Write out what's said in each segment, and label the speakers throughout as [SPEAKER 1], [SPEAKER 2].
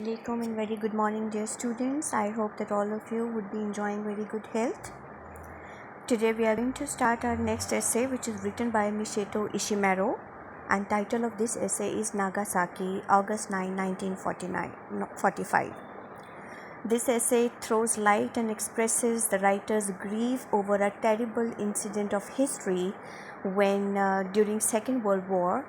[SPEAKER 1] Assalamualaikum and very good morning, dear students. I hope that all of you would be enjoying very good health. Today we are going to start our next essay, which is written by Misato Ishimaro, and title of this essay is Nagasaki, August 9, 1945. This essay throws light and expresses the writer's grief over a terrible incident of history when during Second World War,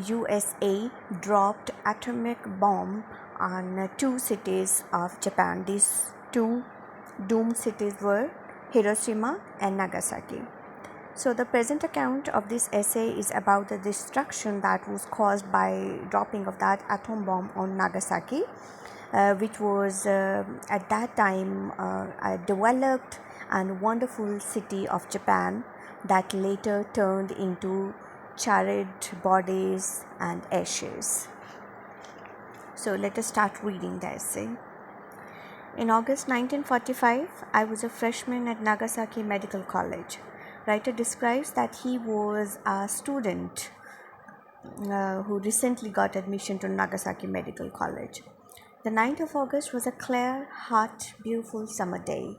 [SPEAKER 1] USA dropped atomic bomb on two cities of Japan. These two doomed cities were Hiroshima and Nagasaki. So the present account of this essay is about the destruction that was caused by dropping of that atom bomb on Nagasaki, which was at that time a developed and wonderful city of Japan that later turned into charred bodies and ashes. So let us start reading the essay. In August 1945, I was a freshman at Nagasaki Medical College. Writer describes that he was a student who recently got admission to Nagasaki Medical College. The 9th of August was a clear, hot, beautiful summer day.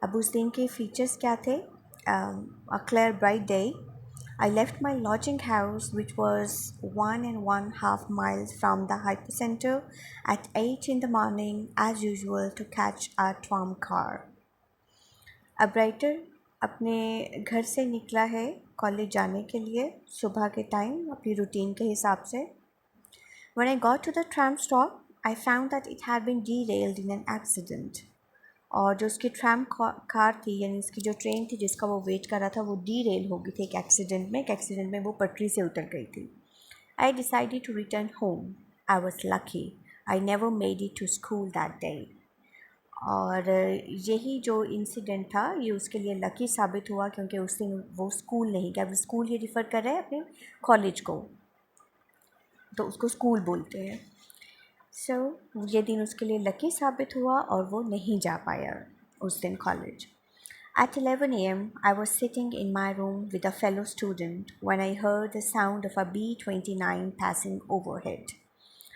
[SPEAKER 1] अब उस दिन के features क्या थे? A clear, bright day. I left my lodging house, which was 1.5 miles from the hypercenter, at 8 in the morning, as usual, to catch a tram car. अब writer अपने घर से निकला है कॉलेज जाने के लिए सुबह के टाइम अपनी रूटीन के हिसाब से. When I got to the tram stop, I found that it had been derailed in an accident. और जो उसकी ट्रैम कार थी यानी उसकी जो ट्रेन थी जिसका वो वेट कर रहा था वो डीरेल हो गई थी एक एक्सीडेंट में वो पटरी से उतर गई थी. I decided to return home. I was lucky. I never made it to school that day. और यही जो इंसिडेंट था ये उसके लिए लकी साबित हुआ क्योंकि उस दिन वो स्कूल नहीं गया. वो स्कूल ये रिफ़र कर रहे हैं अपने कॉलेज को, तो उसको स्कूल बोलते हैं. सो ये दिन उसके लिए लकी साबित हुआ और वो नहीं जा पाया उस दिन college. At 11 a.m., I was sitting in my room with a fellow student when I heard the sound of a B-29 passing overhead.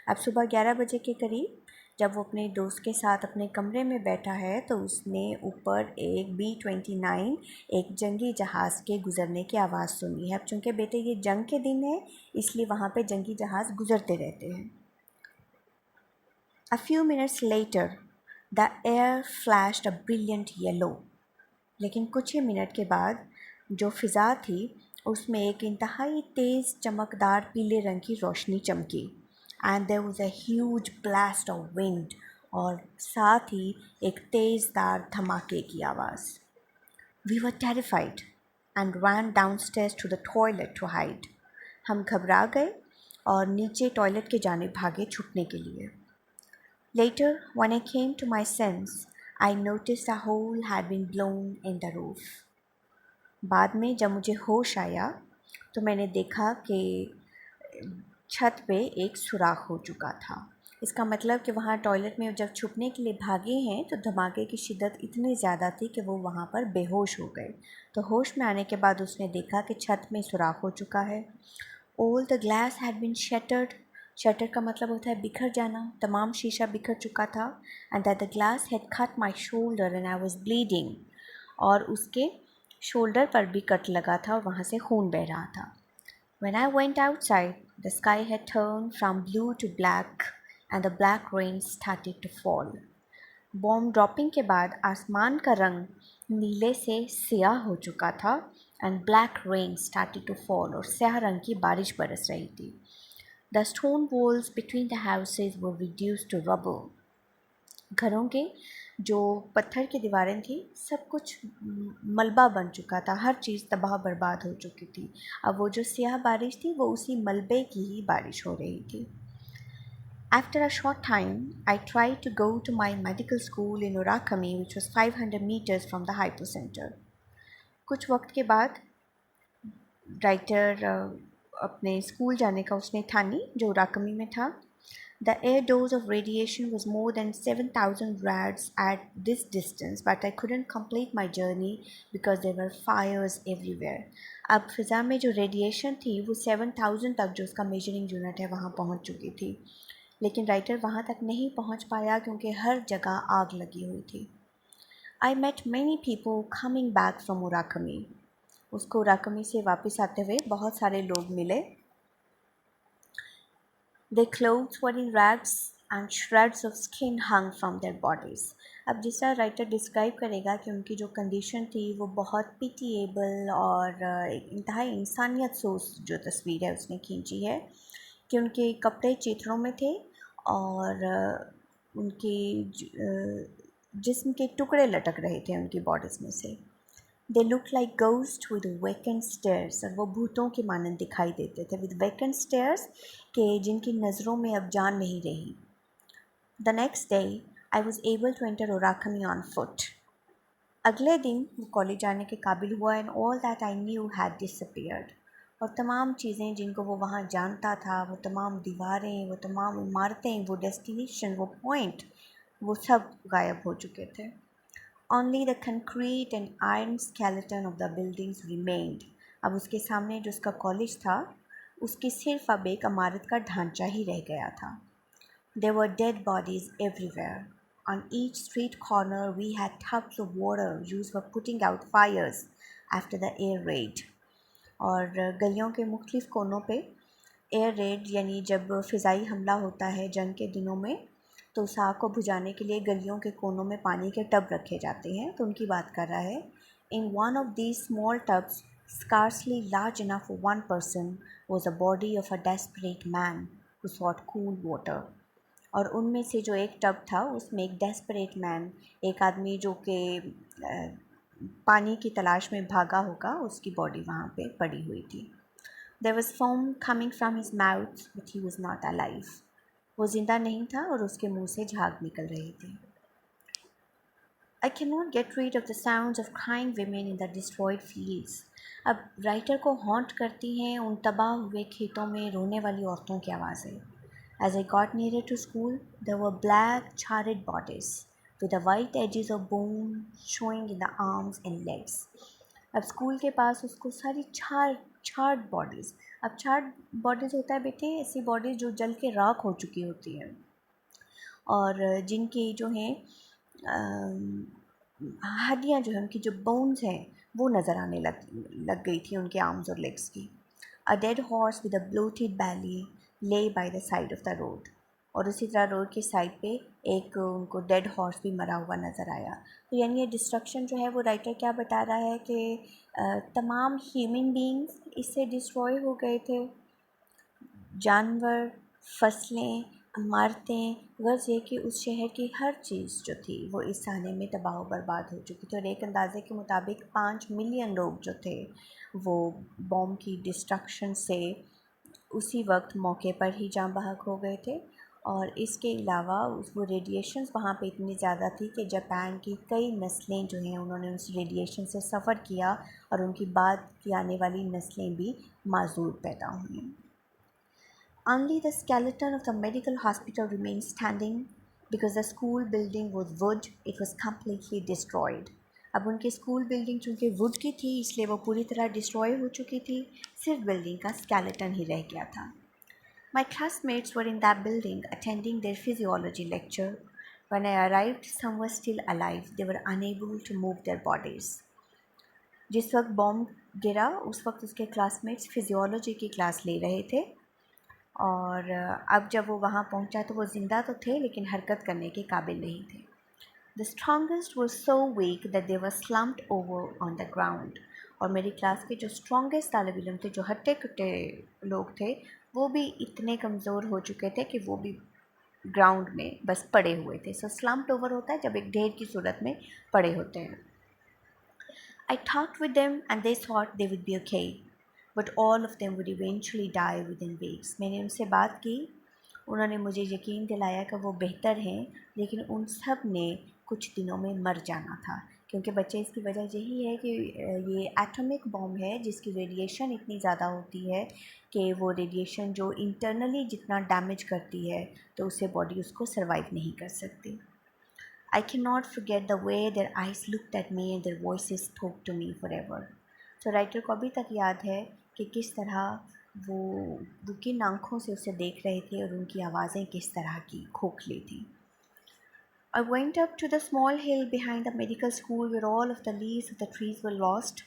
[SPEAKER 1] अब सुबह 11 बजे के करीब जब वो अपने दोस्त के साथ अपने कमरे में बैठा है तो उसने ऊपर एक B-29 एक जंगी जहाज़ के गुज़रने की आवाज़ सुनी है. अब चूँकि बेटे ये जंग के दिन है इसलिए वहाँ पे जंगी जहाज़ गुज़रते रहते हैं. A few minutes later, the air flashed a brilliant yellow. लेकिन कुछ ही मिनट के बाद जो फ़िज़ा थी उसमें एक इंतहाई तेज़ चमकदार पीले रंग की रोशनी चमकी. And there was a huge blast of wind. और साथ ही एक तेज़दार धमाके की आवाज़. We were terrified and ran downstairs to the toilet to hide. हम घबरा गए और नीचे टॉयलेट के जाने भागे छुपने के लिए. Later, when I came to my sense, I noticed a hole had been blown in the roof. बाद में जब मुझे होश आया तो मैंने देखा कि छत पे एक सुराख हो चुका था. इसका मतलब कि वहाँ टॉयलेट में जब छुपने के लिए भागे हैं तो धमाके की शिद्दत इतनी ज़्यादा थी कि वो वहाँ पर बेहोश हो गए. तो होश में आने के बाद उसने देखा कि छत में सुराख हो चुका है. All the glass had been shattered. Shutter का मतलब होता है बिखर जाना. तमाम शीशा बिखर चुका था. And that the glass had cut my shoulder and I was bleeding. और उसके शोल्डर पर भी कट लगा था और वहाँ से खून बह रहा था. When I went outside, the sky had turned from blue to black and the black rain started to fall. Bomb dropping के बाद आसमान का रंग नीले से स्याह हो चुका था and black rain started to fall. और स्याह रंग की बारिश बरस रही थी. The stone walls between the houses were reduced to rubble. घरों के जो पत्थर की दीवारें थी सब कुछ मलबा बन चुका था. हर चीज़ तबाह बर्बाद हो चुकी थी. अब वो जो स्याह बारिश थी वो उसी मलबे की ही बारिश हो रही थी. After a short time, I tried to go to my medical school in Urakami, which was 500 meters from the hypocenter. कुछ वक्त के बाद राइटर अपने स्कूल जाने का उसने ठानी जो उराकमी में था. The air dose of radiation was more than 7,000 rads at this distance, but I couldn't complete my journey because there were fires everywhere. अब फ़िज़ा में जो रेडिएशन थी वो 7,000 तक जो उसका मेजरिंग यूनिट है वहाँ पहुँच चुकी थी. लेकिन राइटर वहाँ तक नहीं पहुँच पाया क्योंकि हर जगह आग लगी हुई थी। I met many people coming back from Urakami. उसको उराकमी से वापस आते हुए बहुत सारे लोग मिले। Their clothes were in rags and shreds of skin hung from their bodies. अब जिस तरह राइटर डिस्क्राइब करेगा कि उनकी जो कंडीशन थी वो बहुत पिटिएबल और इंतहाई इंसानियत सोच जो तस्वीर है उसने खींची है कि उनके कपड़े चित्रों में थे और उनके जिस्म के टुकड़े लटक रहे थे उनकी बॉडीज़ में से। They look like ghost with vacant stairs, और वो भूतों के मानंद दिखाई देते थे, विद वेकेंट स्टेयर्स के जिनकी नज़रों में अब जान नहीं रही। The next day I was able to enter Urakami on foot. अगले दिन वो कॉलेज जाने के काबिल हुआ and all that I knew had disappeared. और तमाम चीज़ें जिनको वो वहाँ जानता था, वो तमाम दीवारें, वो तमाम इमारतें, वो डेस्टिनेशन, वो पॉइंट, वो सब गायब हो चुके थे। Only the concrete and iron skeleton of the buildings remained. अब उसके सामने जो उसका कॉलेज था उसकी सिर्फ अब एक इमारत का ढांचा ही रह गया था। There were dead bodies everywhere. On each street corner we had tubs of water used for putting out fires after the air raid. और गलियों के मुख्तलिफ कोनों पे एयर रेड यानी जब फ़िज़ाई हमला होता है जंग के दिनों में तो उस आग को बुझाने के लिए गलियों के कोनों में पानी के टब रखे जाते हैं, तो उनकी बात कर रहा है। In one of these small tubs scarcely large enough for one person was a body of a desperate man who sought cool water. और उनमें से जो एक टब था उसमें एक डेस्परेट मैन, एक आदमी जो कि पानी की तलाश में भागा होगा, उसकी बॉडी वहाँ पे पड़ी हुई थी। There was foam coming from his mouth, but he was not alive. वो ज़िंदा नहीं था और उसके मुंह से झाग निकल रही थी। I cannot get rid of the sounds of crying women in the destroyed fields. अब राइटर को हॉन्ट करती हैं उन तबाह हुए खेतों में रोने वाली औरतों की आवाज़ें। As I got nearer to school, there were black, charred bodies with the white edges of bone showing in the arms and legs. अब स्कूल के पास उसको सारी छार्ड बॉडीज़, अब छार्ड बॉडीज़ होता है बेटे ऐसी बॉडीज़ जो जल के राख हो चुकी होती हैं और जिनकी जो हैं हड्डियाँ जो हैं उनकी जो बोन्स हैं वो नज़र आने लग गई थी उनके आर्म्स और लेग्स की। A dead horse with a bloated belly lay by the side of the road, और उसी तरह रोड के साइड पे एक उनको डेड हॉर्स भी मरा हुआ नज़र आया। तो यानी ये डिस्ट्रक्शन जो है वो राइटर क्या बता रहा है कि तमाम ह्यूमन बीइंग्स इससे डिस्ट्रॉय हो गए थे, जानवर, फसलें, इमारतें, गर्ज ये कि उस शहर की हर चीज़ जो थी वो इस साने में तबाह व बर्बाद हो चुकी थी। और एक अंदाज़े के मुताबिक 5 मिलियन लोग जो थे वो बॉम्ब की डिस्ट्रक्शन से उसी वक्त मौके पर ही जाँ बहक हो गए थे। और इसके अलावा वो रेडिएशंस वहाँ पे इतनी ज़्यादा थी कि जापान की कई नस्लें जो हैं उन्होंने उस रेडिएशन से सफ़र किया और उनकी बाद की आने वाली नस्लें भी माजूर पैदा हुई। Only the skeleton of the medical hospital remained standing because the school building was wood, it was completely destroyed. अब उनकी स्कूल बिल्डिंग चूँकि वुड की थी इसलिए वो पूरी तरह डिस्ट्रॉय हो चुकी थी, सिर्फ बिल्डिंग का स्केलेटन ही रह गया था। My classmates were in that building attending their physiology lecture. When I arrived, some were still alive. They were unable to move their bodies. जिस वक्त बॉम्ब गिरा उस वक्त उसके क्लासमेट्स फिजियोलॉजी की क्लास ले रहे थे और अब जब वो वहाँ पहुँचा तो वो ज़िंदा तो थे लेकिन हरकत करने के काबिल नहीं थे। The strongest were so weak that they were slumped over on the ground. और मेरी क्लास के जो स्ट्रॉन्गेस्ट तालिब इल्म थे, जो हट्टे कट्टे लोग थे, वो भी इतने कमज़ोर हो चुके थे कि वो भी ग्राउंड में बस पड़े हुए थे। सो स्लम्प्ड ओवर होता है जब एक ढेर की सूरत में पड़े होते हैं। I talked with them and they thought they would be okay. But all of them would eventually die within weeks. मैंने उनसे बात की, उन्होंने मुझे यकीन दिलाया कि वो बेहतर हैं, लेकिन उन सब ने कुछ दिनों में मर जाना था। क्योंकि बच्चे इसकी वजह यही है कि ये एटॉमिक बॉम्ब है जिसकी रेडिएशन इतनी ज़्यादा होती है कि वो रेडिएशन जो इंटरनली जितना डैमेज करती है तो उससे बॉडी उसको सर्वाइव नहीं कर सकती। I cannot forget the way their eyes looked at me and their voices spoke to me forever. तो राइटर को अभी तक याद है कि किस तरह वो किन आँखों से उसे देख रहे थे और उनकी आवाज़ें किस तरह की खोखली थी. I went up to the small hill behind the medical school where all of the leaves of the trees were lost.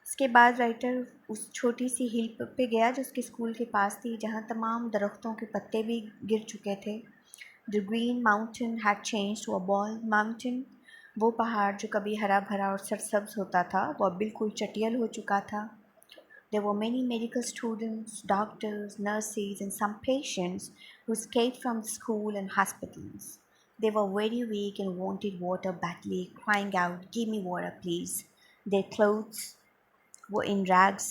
[SPEAKER 1] इसके बाद राइटर उस छोटी सी हिल पे गया जो उसके स्कूल के पास थी, जहाँ तमाम दरख्तों के पत्ते भी गिर चुके थे. The green mountain had changed to a bald mountain. वो पहाड़ जो कभी हरा भरा और सरसब्ज होता था वो अब बिल्कुल चटियल हो चुका था. There were many medical students, doctors, nurses, and some patients who escaped from the school and hospitals. They were very weak and wanted water badly, crying out, "Give me water, please." Their clothes were in rags,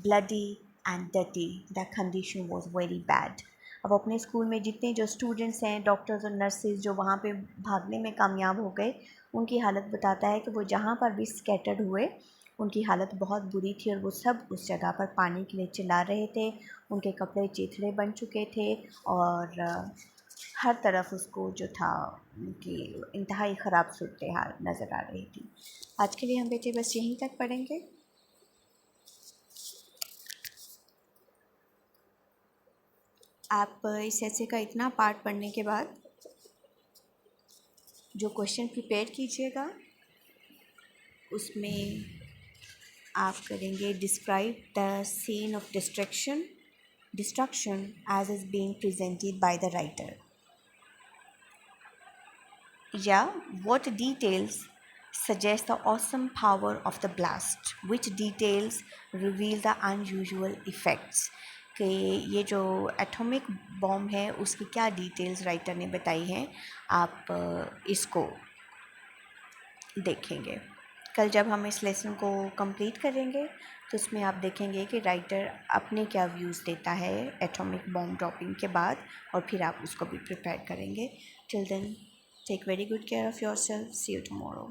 [SPEAKER 1] bloody and dirty. Their condition was very bad. अब अपने school में जितने जो students हैं, doctors और nurses जो वहाँ पे भागने में कामयाब हो गए, उनकी हालत बताता है कि वो जहाँ पर भी स्कैटर्ड हुए उनकी हालत बहुत बुरी थी और वो सब उस जगह पर पानी के लिए चिल्ला रहे थे. उनके कपड़े चिथड़े बन चुके थे और हर तरफ उसको जो था उनकी इंतहाई ख़राब सूरत हाल नज़र आ रही थी. आज के लिए हम बेटे बस यहीं तक पढ़ेंगे. आप इस ऐसे का इतना पार्ट पढ़ने के बाद जो क्वेश्चन प्रिपेयर कीजिएगा उसमें आप करेंगे describe the scene of destruction as is being presented by the writer. Yeah, what details suggest the awesome power of the blast? Which details reveal the unusual effects? कि ये जो एटॉमिक बॉम्ब है उसकी क्या डिटेल्स राइटर ने बताई हैं, आप इसको देखेंगे. कल जब हम इस लेसन को कंप्लीट करेंगे तो उसमें आप देखेंगे कि राइटर अपने क्या व्यूज़ देता है एटॉमिक बॉम्ब ड्रॉपिंग के बाद, और फिर आप उसको भी प्रिपेयर करेंगे. Till then, take very good care of yourself. See you tomorrow.